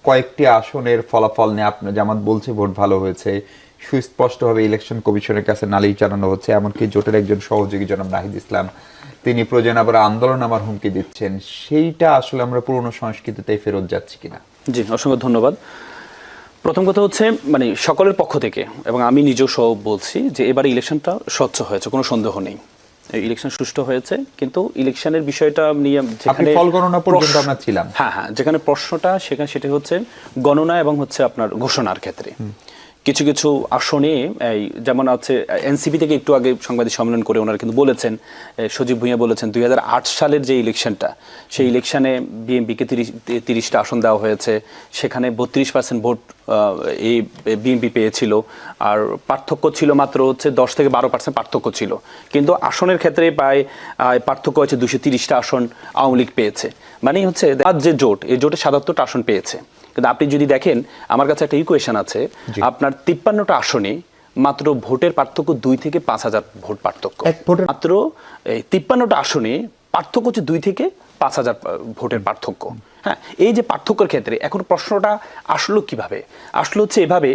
কয়েকটি আসনের ফলাফল নিয়ে আপনার জামাত বলছে ভোট ভালো হয়েছে, সুস্পষ্টভাবে ইলেকশন কমিশনের কাছে নালিশ জানানো হচ্ছে, এমনকি জোটের একজন সহযোগী জনাব নাহিদ ইসলাম তিনি প্রয়োজন আবার আন্দোলন আমার হুমকি দিচ্ছেন। সেইটা আসলে আমরা পুরনো সংস্কৃতিতেই ফেরত যাচ্ছি কিনা? জি, অসংখ্য ধন্যবাদ। প্রথম কথা হচ্ছে মানে সকলের পক্ষ থেকে এবং আমি নিজেও সহ বলছি যে এবারে ইলেকশনটা স্বচ্ছ হয়েছে, কোনো সন্দেহ নেই। ইলেকশন সুষ্ঠু হয়েছে, কিন্তু ইলেকশনের বিষয়টা নিয়ে যেখানে ফল গণনা পর্যন্ত আমরা ছিলাম, হ্যাঁ, যেখানে প্রশ্নটা সেটা হচ্ছে গণনা এবং হচ্ছে আপনার ঘোষণার ক্ষেত্রে কিছু কিছু আসনে যেমন আছে এনসিপি থেকে একটু আগে সাংবাদিক সম্মেলন করে ওনারা কিন্তু বলেছেন, সজীব ভুঁইয়া বলেছেন 2008 সালের যে ইলেকশনটা, সেই ইলেকশনে বিএনপিকে 30টা আসন দেওয়া হয়েছে, সেখানে 32% ভোট এই বিএনপি পেয়েছিল, আর পার্থক্য ছিল মাত্র হচ্ছে 10 থেকে 12% পার্থক্য ছিল, কিন্তু আসনের ক্ষেত্রে প্রায় পার্থক্য হচ্ছে 230টা আসন আওয়ামী লীগ পেয়েছে। মানে হচ্ছে যে জোট, এই জোটে 77টা আসন পেয়েছে। কিন্তু আপনি যদি দেখেন, আমার কাছে একটা ইকুয়েশন আছে, আপনার 53টা আসনে মাত্র ভোটের পার্থক্য 2 থেকে 5,000 ভোট পার্থক্য, মাত্র 53টা আসনে পার্থক্য হচ্ছে 2 থেকে 5,000 ভোটের পার্থক্য। হ্যাঁ, এই যে পার্থক্যের ক্ষেত্রে এখন প্রশ্নটা আসলো কিভাবে? আসলো হচ্ছে এভাবে,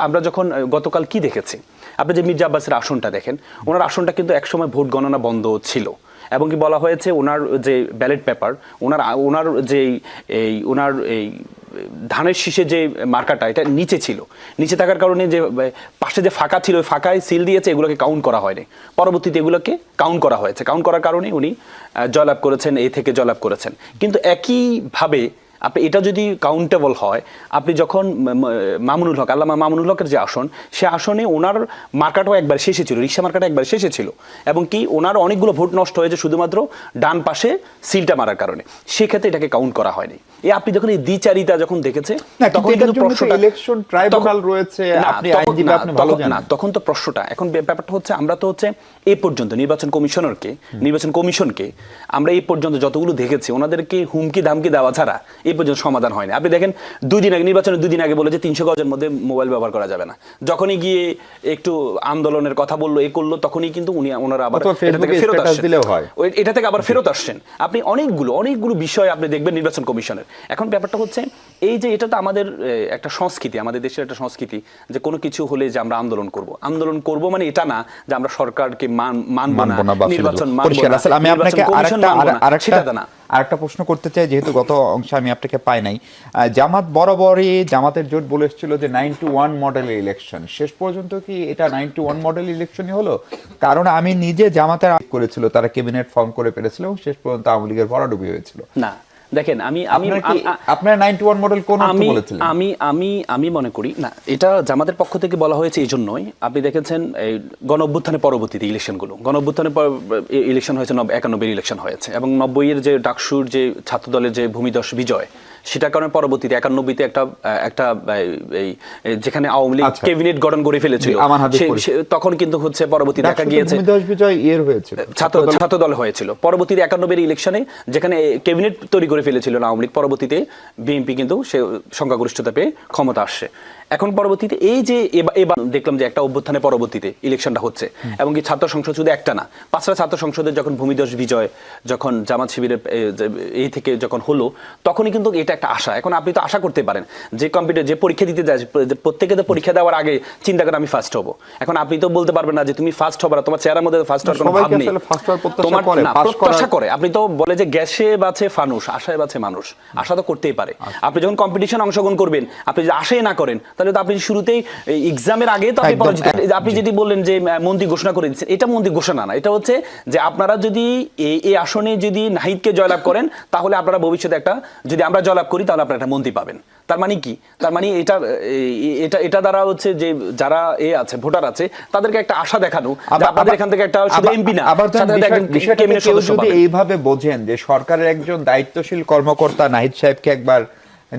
আমরা যখন গতকাল কি দেখেছি, আপনি যে মির্জা আব্বাসের আসনটা দেখেন, ওনার আসনটা কিন্তু একসময় ভোট গণনা বন্ধ ছিল, এবং কি বলা হয়েছে ওনার যে ব্যালট পেপার, ওনার যে ওনার এই ধানের শীষে যে মার্কাটা এটা নিচে ছিল, নিচে থাকার কারণে যে পাশে যে ফাঁকা ছিল ওই ফাঁকায় সিল দিয়েছে, এগুলোকে কাউন্ট করা হয়নি। পরবর্তীতে এগুলোকে কাউন্ট করা হয়েছে, কাউন্ট করার কারণে উনি জয়লাভ করেছেন, এই থেকে জয়লাভ করেছেন। কিন্তু একইভাবে আপনি এটা যদি কাউন্টেবল হয়, আপনি যখন মামুনুল হক, আল্লামা মামুনুল হকের যে আসন, সে আসনে ওনার মার্কাটাও একবার শেষে ছিল, রিক্সা মার্কাটা একবার শেষে ছিল, এবং কি ওনার অনেকগুলো ভোট নষ্ট হয়েছে শুধুমাত্র ডান পাশে সিলটা মারার কারণে, সেক্ষেত্রে এটাকে কাউন্ট করা হয়নি। এই আপনি যখন এই দ্বিচারিতা যখন দেখেছে, তখন কিন্তু প্রশ্নটা ইলেকশন ট্রাইব্যুনাল রয়েছে, আপনি আইনজীবী, আপনি ভালো জানেন, তখন তো প্রশ্নটা এখন ব্যাপারটা হচ্ছে, আমরা তো হচ্ছে এই পর্যন্ত নির্বাচন কমিশনকে আমরা এই পর্যন্ত যতগুলো দেখেছি, ওনাদেরকে হুমকি ধামকি দেওয়া ছাড়া এই পর্যন্ত সমাধান হয়নি। আপনি দেখেন নির্বাচনের 2 দিন আগে বলে যে 300 গজের মধ্যে মোবাইল ব্যবহার করা যাবে না, যখনই গিয়ে একটু আন্দোলনের কথা বললো, করলো, তখনই কিন্তু ওনারা আবার এটা থেকে আবার ফেরত আসছেন। আপনি অনেকগুলো বিষয় আপনি দেখবেন নির্বাচন কমিশনের। এখন ব্যাপারটা হচ্ছে এই যে এটা তো আমাদের একটা সংস্কৃতি, আমাদের দেশের একটা সংস্কৃতি যে কোনো কিছু হলে যে আমরা আন্দোলন করব মানে এটা না যে আমরা সরকারকে মানব না, নির্বাচন মানব না। আমি আপনাকে আরেকটা প্রশ্ন করতে চাই, যেহেতু গত অংশে আমি আপনাকে পাই নাই। জামাত বরাবরই, জামাতের জোট বলে এসেছিল যে 91 মডেলের ইলেকশন, শেষ পর্যন্ত কি এটা 91 মডেল ইলেকশনই হলো? কারণ আমি নিজে জামাতের করেছিল, তারা ক্যাবিনেট ফর্ম করে পেরেছিল এবং শেষ পর্যন্ত আওয়ামী লীগের ভরাডুবি হয়েছিল। না দেখেন, আপনার 91 মডেল কোন অর্থে বলেছিলেন? আমি মনে করি না, এটা জামাতের পক্ষ থেকে বলা হয়েছে এই জন্যই, আপনি দেখেছেন এই গণঅভ্যুত্থানের পরবর্তীতে গণঅভ্যুত্থানের ইলেকশন হয়েছে, 91 ইলেকশন হয়েছে, এবং 90 যে ডাকসুর যে ছাত্রদলের যে ভূমিধস বিজয়, সেটার কারণে পরবর্তীতে 91-তে একটা যেখানে আওয়ামী লীগ ক্যাবিনেট গঠন করে ফেলেছিল, তখন কিন্তু হচ্ছে পরবর্তীতে দেখা গিয়েছে ছাত্র দল হয়েছিল। পরবর্তীতে 91 ইলেকশনে যেখানে ক্যাবিনেট তৈরি করে ফেলেছিল আওয়ামী লীগ, পরবর্তীতে বিএনপি কিন্তু সে সংখ্যাগরিষ্ঠতা পেয়ে ক্ষমতা আসছে। এখন পরবর্তীতে এই যে এবার দেখলাম যে একটা অভ্যুত্থানের পরবর্তীতে ইলেকশনটা হচ্ছে, এবং কি ছাত্র সংসদ শুধু একটা না, 5টা ছাত্র সংসদের যখন ভূমিধস বিজয়, যখন জামাত শিবিরের এই থেকে যখন হলো, তখনই কিন্তু এটা একটা আশা। এখন আপনি তো আশা করতে পারেন যে পরীক্ষা দিতে যায়, প্রত্যেকে তো পরীক্ষা দেওয়ার আগে চিন্তা করে আমি ফার্স্ট হবো। এখন আপনি তো বলতে পারবেন না যে তুমি ফার্স্ট হবে না, তোমার চেহারার মধ্যে ফার্স্ট হওয়ার কোনো ভাব নেই, তোমার প্রত্যাশা করে। আপনি তো বলে যে গ্যাসে বাঁচে ফানুস, আশায় বাঁচে মানুষ, আশা তো করতেই পারে। আপনি যখন কম্পিটিশন অংশগ্রহণ করবেন, আপনি যদি আশাই না করেন, তাহলে তো আপনি শুরুতেই এক্সামের আগে তো আপনি পরাজিত। আপনি যদি বললেন যে মন্ত্রী ঘোষণা করে দিচ্ছেন, এটা মন্ত্রী ঘোষণা না, এটা হচ্ছে যে আপনারা যদি এই আসনে যদি নাহিদকে জয়লাভ করেন, তাহলে আপনারা ভবিষ্যতে যদি আমরা জয়লাভ করি, তাহলে আপনারা একটা মন্ত্রী পাবেন। তার মানে কি? তার মানে এটা দ্বারা হচ্ছে যে যারা আছে ভোটার আছে, তাদেরকে একটা আশা দেখানো, আপনাদের এখান থেকে একটা শুধু এমপি না, যদি এইভাবে বোঝেন যে সরকারের একজন দায়িত্বশীল কর্মকর্তা নাহিদ সাহেবকে একবার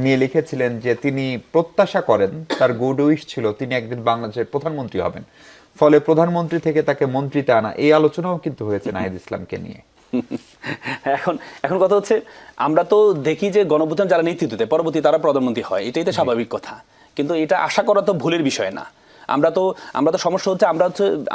নিয়ে লিখেছিলেন যে তিনি প্রত্যাশা করেন, তার গুড উইশ ছিল তিনি একদিন বাংলাদেশের প্রধানমন্ত্রী হবেন, ফলে প্রধানমন্ত্রী থেকে তাকে মন্ত্রীতে আনা, এই আলোচনাও কিন্তু হয়েছে নাহিদ ইসলামকে নিয়ে। এখন কথা হচ্ছে, আমরা তো দেখি যে গণঅভ্যুত্থান যারা নেতৃত্ব দেয়, পরবর্তী তারা প্রধানমন্ত্রী হয়, এটাই তো স্বাভাবিক কথা। কিন্তু এটা আশা করা তো ভুলের বিষয় না। আমরা তো সমস্যা হচ্ছে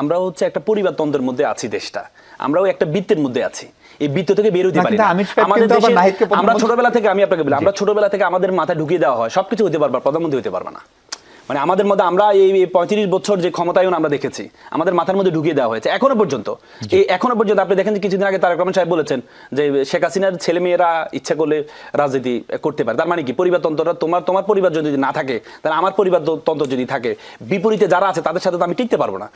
আমরা হচ্ছে একটা পরিবারতন্ত্রের মধ্যে আছি দেশটা, আমরাও একটা বৃত্তের মধ্যে আছি, এই বৃত্ত থেকে বের হতে পারি না। আমাদের দেশে আমরা ছোটবেলা থেকে, আমি আপনাকে বলি, আমরা ছোটবেলা থেকে আমাদের মাথায় ঢুকিয়ে দেওয়া হয় সবকিছু হতে পারবা, প্রধানমন্ত্রী হতে পারবা না। মানে আমাদের মধ্যে আমরা এই 35 বছর যে ক্ষমতায়ন আমরা দেখেছি আমাদের মাথার মধ্যে ঢুকিয়ে দেওয়া হয়েছে এখনো পর্যন্ত। আপনি দেখেন যে কিছুদিন আগে তারেক রহমান সাহেব বলেছেন যে শেখ হাসিনার ছেলে মেয়েরা ইচ্ছা করলে রাজনীতি করতে পারে। তার মানে কি পরিবারতন্ত্রটা তোমার পরিবার যদি না থাকে, তাহলে আমার পরিবারতন্ত্র যদি থাকে, বিপরীতে যারা আছে তাদের সাথে তো আমি টিকতে পারবো না।